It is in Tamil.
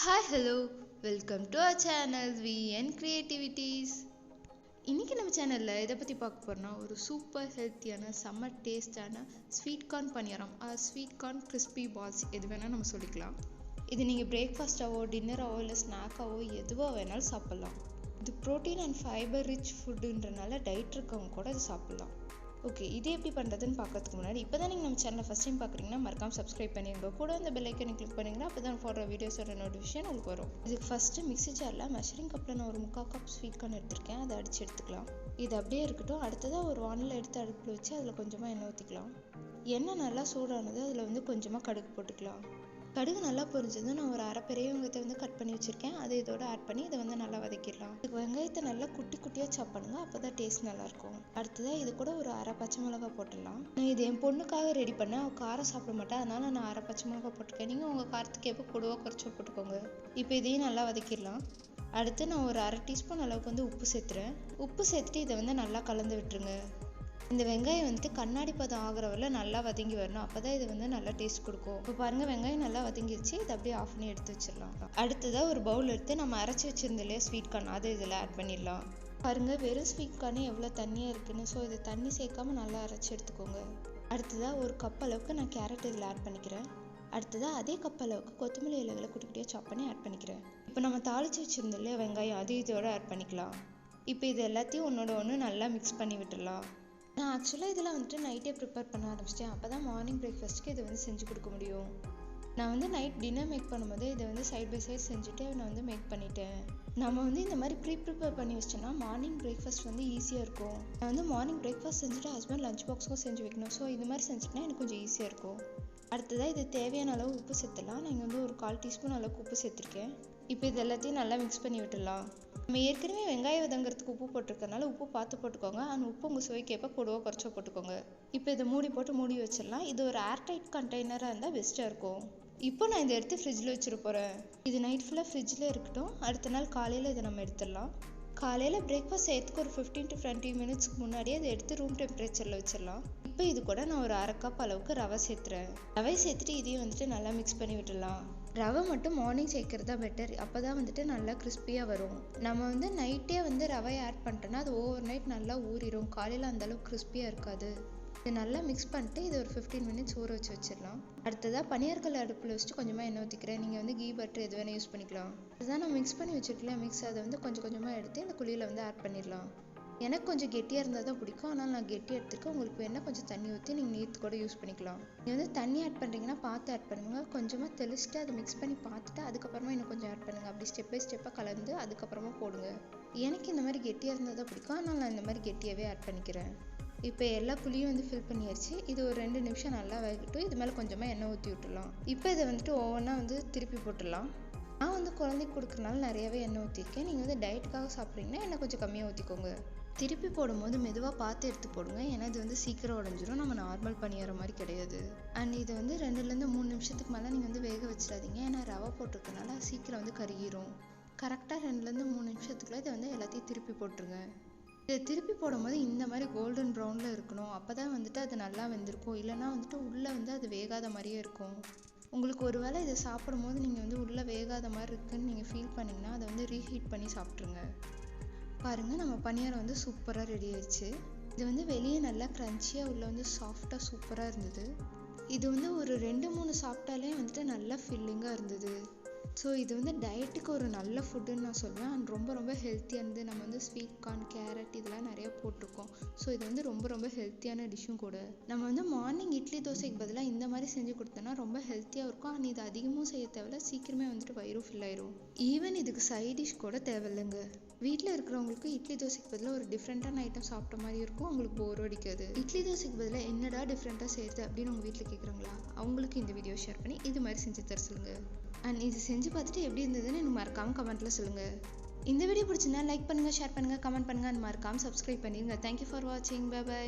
Hi hello welcome to our channel VN creativities. இன்றைக்கி நம்ம சேனலில் இதை பற்றி பார்க்க போகிறோம்னா ஒரு சூப்பர் ஹெல்த்தியான செம்ம டேஸ்டான ஸ்வீட் கார்ன் பணியாரம் ஸ்வீட் கார்ன் கிறிஸ்பி பால்ஸ் எது வேணால் நம்ம சொல்லிக்கலாம். இது நீங்கள் பிரேக்ஃபாஸ்ட்டாவோ டின்னராவோ இல்லை ஸ்நாக்காவோ எதுவோ வேணாலும் சாப்பிட்லாம். இது ப்ரோட்டீன் அண்ட் ஃபைபர் ரிச் ஃபுட்டுன்றனால டயட் இருக்கவங்க கூட இது சாப்பிட்லாம். ஓகே, இது எப்படி பண்ணுறதுன்னு பார்க்கறதுக்கு முன்னாடி இப்போ தான் நீங்கள் நம்ம சேனலை ஃபஸ்ட் டைம் பார்க்குறீங்கன்னா மறக்காம சப்ஸ்கிரைப் பண்ணிடுங்க. கூட அந்த பெல் ஐக்கனை கிளிக் பண்ணிங்கன்னா அப்போ தான் போடுற வீடியோஸோட நோட்டிஃபிகேஷன் உங்களுக்கு வரும். இதுக்கு ஃபஸ்ட்டு மிக்ஸி ஜாரில் மெஷரிங் கப்பில் நான் ஒரு 3/4 கப் ஸ்வீட் கார்ன் எடுத்திருக்கேன். அதை அடித்து எடுத்துக்கலாம். இது அப்படியே இருக்கட்டும். அடுத்ததாக ஒரு வானலில் எடுத்து அடுப்பில் வச்சு அதில் கொஞ்சமாக எண்ணெய் ஊற்றிக்கலாம். எண்ணெய் நல்லா சூடானது அதில் கொஞ்சமாக கடுகு போட்டுக்கலாம். கடுகு நல்லா பொரிஞ்சதும் நான் ஒரு 1/2 பெரிய வெங்காயத்தை கட் பண்ணி வச்சுருக்கேன். அதை இதோட ஆட் பண்ணி இதை நல்லா வதக்கிடலாம். இதுக்கு வெங்காயத்தை நல்லா குட்டி குட்டியாக சாப் பண்ணுங்க, அப்போ தான் டேஸ்ட் நல்லாயிருக்கும். அடுத்ததாக இது கூட ஒரு 1/2 பச்சை மிளகாய் போட்டுடலாம். நான் இது என் பொண்ணுக்காக ரெடி பண்ணேன். அவள் காரம் சாப்பிட மாட்டேன், அதனால நான் 1/2 பச்சை மிளகாய் போட்டிருக்கேன். நீங்கள் உங்கள் காரத்துக்கு எப்போ கூடவோ குறைச்சோ போட்டுக்கோங்க. இப்போ இதையும் நல்லா வதக்கிடலாம். அடுத்து நான் ஒரு 1/2 டீஸ்பூன் அளவுக்கு உப்பு சேர்த்துறேன். உப்பு சேர்த்துட்டு இதை நல்லா கலந்து விட்டுருங்க. இந்த வெங்காயம் கண்ணாடி பதம் ஆகிற வரல நல்லா வதங்கி வரணும். அப்போ தான் இது நல்லா டேஸ்ட் கொடுக்கும். இப்போ பாருங்கள், வெங்காயம் நல்லா வதங்கிடுச்சு. இதை அப்படியே ஆஃப் பண்ணி எடுத்து வச்சிடலாம். அடுத்ததாக ஒரு பவுல் எடுத்து நம்ம அரைச்சி வச்சிருந்தோம் இல்லையா ஸ்வீட் கார்ன், அதை இதில் ஆட் பண்ணிடலாம். பாருங்கள், வெறும் ஸ்வீட் கார்னே எவ்வளோ தண்ணியாக இருக்குன்னு. ஸோ இது தண்ணி சேர்க்காம நல்லா அரைச்சி எடுத்துக்கோங்க. அடுத்ததாக ஒரு கப் அளவுக்கு நான் கேரட் இதில் ஆட் பண்ணிக்கிறேன். அடுத்ததாக அதே கப் அளவுக்கு கொத்தமல்லி இலைகளை குட்டி குட்டியாக சாப் பண்ணி ஆட் பண்ணிக்கிறேன். இப்போ நம்ம தாளித்து வச்சுருந்தோம் இல்லையா வெங்காயம், அது இதோட ஆட் பண்ணிக்கலாம். இப்போ இது எல்லாத்தையும் ஒன்றோட ஒன்று நல்லா மிக்ஸ் பண்ணி விட்டுடலாம். நான் ஆக்சுவலாக இதில் நைட்டே ப்ரிப்பேர் பண்ண ஆரம்பிச்சிட்டேன். அப்போ தான் மார்னிங் பிரேக்ஃபாஸ்ட்டுக்கு இதை செஞ்சு கொடுக்க முடியும். நான் நைட் டின்னர் மேக் பண்ணும்போது இதை சைட் பை சைட் செஞ்சுட்டு நான் மேக் பண்ணிட்டேன். நம்ம இந்த மாதிரி ப்ரிப்பேர் பண்ணி வச்சிட்டோன்னா மார்னிங் பிரேக்ஃபாஸ்ட் ஈஸியாக இருக்கும். நான் மார்னிங் பிரேக்ஃபாஸ்ட் செஞ்சுட்டு ஹஸ்பண்ட் லஞ்ச் பாக்ஸுக்கும் செஞ்சு வைக்கணும். ஸோ இது மாதிரி செஞ்சுட்டுனா எனக்கு கொஞ்சம் ஈஸியாக இருக்கும். அடுத்ததாக இது தேவையான அளவு உப்பு சேர்த்துலாம். நான் ஒரு 1/4 டீஸ்பூன் அளவுக்கு உப்பு சேர்த்துருக்கேன். இப்போ இது எல்லாத்தையும் நல்லா மிக்ஸ் பண்ணி விட்டுடலாம். நம்ம ஏற்கனவே வெங்காயம் வதங்கிறதுக்கு உப்பு போட்டிருக்கனால உப்பு பார்த்து போட்டுக்கோங்க. அந்த உப்பு உங்கள் சுவைக்கேற்ப கூடவோ குறைச்சோ போட்டுக்கோங்க. இப்போ இதை மூடி வச்சிடலாம். இது ஒரு ஏர்டைட் கண்டெய்னராக இருந்தால் பெஸ்ட்டாக இருக்கும். இப்போ நான் இதை எடுத்து ஃப்ரிட்ஜில் வச்சுட்டு போகிறேன். இது நைட் ஃபுல்லாக ஃப்ரிட்ஜில் இருக்கட்டும். அடுத்த நாள் காலையில் இதை நம்ம எடுத்துடலாம். காலையில் பிரேக்ஃபாஸ்ட் செய்யறதுக்கு ஒரு 15 to 20 மினிட்ஸ்க்கு முன்னாடியே அதை எடுத்து ரூம் டெம்பரேச்சரில் வச்சிடலாம். இப்போ இது கூட நான் ஒரு 1/2 கப் அளவுக்கு ரவை சேர்த்துறேன். ரவை சேர்த்துட்டு இதையும் நல்லா மிக்ஸ் பண்ணி விட்டுடலாம். ரவை மட்டும் மார்னிங் சேர்க்கறது தான் பெட்டர். அப்போ தான் நல்லா கிறிஸ்பியாக வரும். நம்ம நைட்டே ரவை ஆட் பண்ணிட்டோன்னா அது ஓவர் நைட் நல்லா ஊறிடும். காலையில் அந்தளவுக்கு கிறிஸ்பியாக இருக்காது. இது நல்லா மிக்ஸ் பண்ணிட்டு இது ஒரு 15 மினிட்ஸ் ஊற வச்சிடலாம். அடுத்ததாக பனியார்கள் அடுப்பில் வச்சுட்டு கொஞ்சமாக எண்ணெய் ஊற்றிக்கிறேன். நீங்கள் கீ பட்டர் எது வேணால் யூஸ் பண்ணிக்கலாம். இதுதான் நான் மிக்ஸ் பண்ணி வச்சுருக்கலாம். மிக்ஸ் அதை கொஞ்சம் கொஞ்சமாக எடுத்து இந்த குழியில் ஆட் பண்ணிடலாம். எனக்கு கொஞ்சம் கெட்டியாக இருந்தால் தான் பிடிக்கும், ஆனால் நான் கெட்டி எடுத்துருக்கேன். உங்களுக்கு வேணால் கொஞ்சம் தண்ணி ஊற்றி நீங்கள் நீர்த்து கூட யூஸ் பண்ணிக்கலாம். நீங்கள் தண்ணி ஆட் பண்ணுறீங்கன்னா பார்த்து ஆட் பண்ணுங்க. கொஞ்சமாக தெளிச்சுட்டு அதை மிக்ஸ் பண்ணி பார்த்துட்டு அதுக்கப்புறமா இன்னும் கொஞ்சம் ஆட் பண்ணுங்கள். அப்படி ஸ்டெப் பை ஸ்டெப்பாக கலந்து அதுக்கப்புறமா போடுங்க. எனக்கு இந்த மாதிரி கெட்டியாக இருந்தால் தான் பிடிக்கும், ஆனால் நான் இந்த மாதிரி கெட்டியாகவே ஆட் பண்ணிக்கிறேன். இப்போ எல்லா குழியும் ஃபில் பண்ணியாச்சு. இது ஒரு 2 நிமிஷம் நல்லா வேகட்டும். இது மேலே கொஞ்சமாக எண்ணெய் ஊற்றி விட்டுடலாம். இப்போ இதை ஒவ்வொன்றா திருப்பி போட்டுடலாம். நான் குழந்தைக்கு கொடுக்குறனால நிறையாவே எண்ணெய் ஊற்றிருக்கேன். நீங்கள் டயட்டுக்காக சாப்பிட்றீங்கன்னா எண்ணெய் கொஞ்சம் கம்மியாக ஊற்றிக்கோங்க. திருப்பி போடும்போது மெதுவாக பார்த்து எடுத்து போடுங்க. ஏன்னா இது சீக்கிரம் உடஞ்சிரும். நம்ம நார்மல் பணியார மாதிரி கிடையாது. அண்ட் இதை 2லேருந்து 3 நிமிஷத்துக்கு மேலே நீங்கள் வேக வச்சிடாதீங்க. ஏன்னா ரவை போட்டிருக்கனால சீக்கிரம் கருகிரும். கரெக்டாக 2லேருந்து 3 நிமிஷத்துக்குள்ளே இதை எல்லாத்தையும் திருப்பி போட்டுருங்க. இதை திருப்பி போடும்போது இந்த மாதிரி கோல்டன் ப்ரௌனில் இருக்கணும். அப்போ தான் அது நல்லா வெந்திருக்கும். இல்லைனா உள்ளே அது வேகாத மாதிரியே இருக்கும். உங்களுக்கு ஒரு வேளை இதை சாப்பிடும் போது நீங்கள் உள்ளே வேகாத மாதிரி இருக்குதுன்னு நீங்கள் ஃபீல் பண்ணிங்கன்னா அதை ரீஹீட் பண்ணி சாப்பிட்ருங்க. பாருங்கள், நம்ம பணியாரம் சூப்பராக ரெடி ஆயிடுச்சு. இது வெளியே நல்லா க்ரன்ச்சியாக உள்ள சாஃப்டாக சூப்பராக இருந்தது. இது ஒரு 2-3 சாப்பிட்டாலே நல்லா ஃபில்லிங்காக இருந்தது. ஸோ இது டயட்டுக்கு ஒரு நல்ல ஃபுட்டுன்னு நான் சொல்வேன். அண்ட் ரொம்ப ரொம்ப ஹெல்த்தியாக நம்ம ஸ்வீட் கார்ன், கேரட் இதெல்லாம் நிறையா போட்டிருக்கோம். ஸோ இது ரொம்ப ரொம்ப ஹெல்த்தியான டிஷ்ஷும் கூட. நம்ம மார்னிங் இட்லி தோசைக்கு பதிலாக இந்த மாதிரி செஞ்சு கொடுத்தோன்னா ரொம்ப ஹெல்த்தியாக இருக்கும். அண்ட் இது அதிகமும் செய்ய தேவையில்ல, சீக்கிரமே வயிறும் ஃபில் ஆயிரும். ஈவன் இதுக்கு சைட் டிஷ் கூட தேவையில்லைங்க. வீட்டில் இருக்கிறவங்களுக்கு இட்லி தோசைக்கு பதிலாக ஒரு டிஃப்ரெண்ட்டான ஐட்டம் சாப்பிட்ட மாதிரி இருக்கும். அவங்களுக்கு போர் அடிக்காது. இட்லி தோசைக்கு பதிலாக என்னடா டிஃப்ரெண்ட்டாக செய்யுது அப்படின்னு உங்கள் வீட்டில் கேட்குறாங்களா, அவங்களுக்கு இந்த வீடியோ ஷேர் பண்ணி இது மாதிரி செஞ்சு தர சொல்லுங்கள். அண்ட் இது செஞ்சு பார்த்துட்டு எப்படி இருந்ததுன்னு எனக்கு மறக்காமல் கமெண்ட்டில் சொல்லுங்கள். இந்த வீடியோ பிடிச்சிருந்தா லைக் பண்ணுங்கள், ஷேர் பண்ணுங்கள், கமெண்ட் பண்ணுங்கள். அண்ட் மறக்காமல் சப்ஸ்கிரைப் பண்ணிடுங்க. தேங்க்யூ ஃபார் வாட்சிங். Bye by.